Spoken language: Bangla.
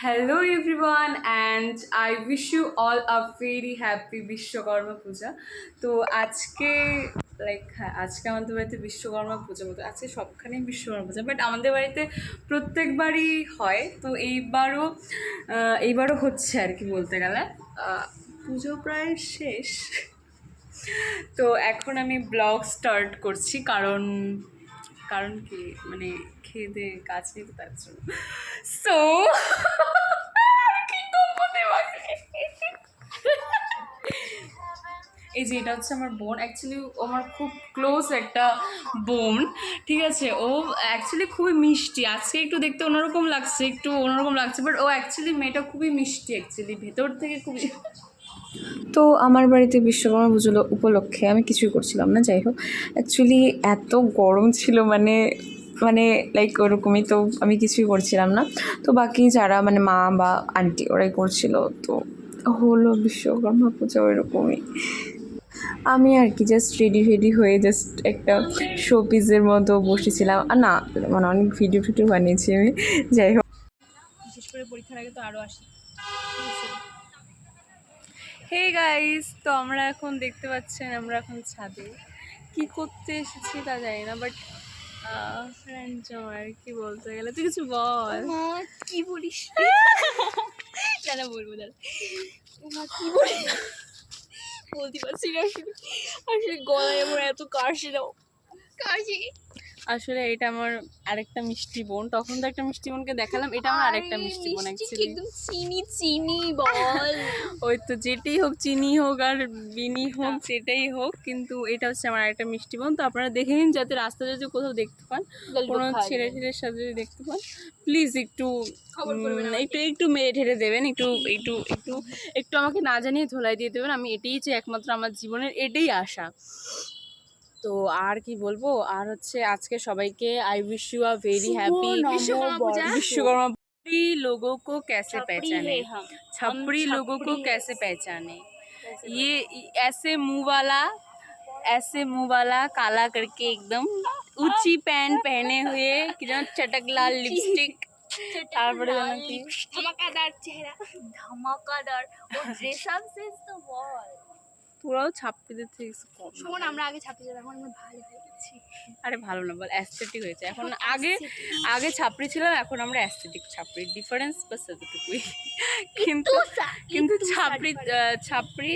Hello everyone and I wish you all a very happy Vishwakarma পূজা। তো আজকে হ্যাঁ, আজকে আমাদের বাড়িতে বিশ্বকর্মা পূজা মতো আজকে সবখানেই বিশ্বকর্মা পূজা, বাট আমাদের বাড়িতে প্রত্যেকবারই হয়। তো এইবারও হচ্ছে আর কি, বলতে গেলে পুজো প্রায় শেষ। তো এখন আমি ব্লগ স্টার্ট করছি, কারণ কারণ কি মানে খেয়ে দিয়ে কাজ নেই তো তার জন্য। সো এই যে এটা হচ্ছে আমার বোন, অ্যাকচুয়ালি ও আমার খুব ক্লোজ একটা বোন, ঠিক আছে। ও অ্যাকচুয়ালি খুবই মিষ্টি, আজকে একটু দেখতে অন্যরকম লাগছে, বাট ও অ্যাকচুয়ালি মেয়েটা খুবই মিষ্টি, অ্যাকচুয়ালি ভেতর থেকে খুবই। তো আমার বাড়িতে বিশ্বকর্মা পুজো উপলক্ষে আমি কিছুই করছিলাম না, যাই হোক অ্যাকচুয়ালি এত গরম ছিল, মানে মানে লাইক ওরকমই, তো আমি কিছুই করছিলাম না। তো বাকি যারা মানে মা বা আন্টি ওরাই করছিল, তো হলো বিশ্বকর্মা পুজো ওইরকমই। আমি আর কি জাস্ট রেডি হয়ে জাস্ট একটা শো পিসের মতো বসেছিলাম, আর না মানে অনেক ভিডিও বানিয়েছি আমি, যাই হোক। বিশেষ করে পরীক্ষার আগে তো আরও আসি। হে গাইস, তো আমরা এখন দেখতে পাচ্ছেন আমরা এখন ছাদে কি করতে এসেছি তা জানি না, বাট আর কি বলতে গেলে তুই কিছু বল। কি বলিস? দাদা বলবো, দাদা কি বলি বলতে পারছি না আসলে। আসলে গলায় আমার এত কাশি দাও, কাশি। আসলে এটা আমার আরেকটা মিষ্টি বোন, তখন তো একটা মিষ্টি বোনকে দেখালাম, এটা আমার আরেকটা মিষ্টি বোন অ্যাকচুয়ালি। একদম চিনি বল। ওই তো যেটাই হোক, চিনি হোক আর বিনি হোক, যেটাই হোক, কিন্তু এটা হচ্ছে আমার আরেকটা মিষ্টি বোন। তো আপনারা দেখে নিন, যাতে রাস্তা যদি কোথাও দেখতে পান, কোনো ছেলের সাথে যদি দেখতে পান, প্লিজ একটু একটু মেরে ঠেরে দেবেন, একটু আমাকে না জানিয়ে ধোলাই দিয়ে দেবেন। আমি এটাই চাই, একমাত্র আমার জীবনের এটাই আশা। তো আর কি বলবো, আর হচ্ছে আজকে সবাইকে I wish you a very happy Vishwakarma. छपरी लोगों को कैसे पहचाने, छपरी लोगों को कैसे पहचाने, ये ऐसे मुंह वाला काला करके एकदम ऊंची पैंट पहने हुए चटक लाल लिपस्टिक, তারপরে জানো কি ধামাকাদার চেহারা, ধামাকাদার ও ড্রেস আপ সেন্স তো বল। তোরাও ছাপড়িদের থেকে কম। শোন, আমরা আগে ছাপড়ি ছিলাম, এখন আমরা ভালো হয়ে গেছি। আরে ভালো না বল, অ্যাস্থেটিক হয়েছে এখন। আগে ছাপড়ি ছিলাম, এখন আমরা অ্যাস্থেটিক ছাপড়ি, ডিফারেন্স বাস এতটুকুই। কিন্তু ছাপড়ি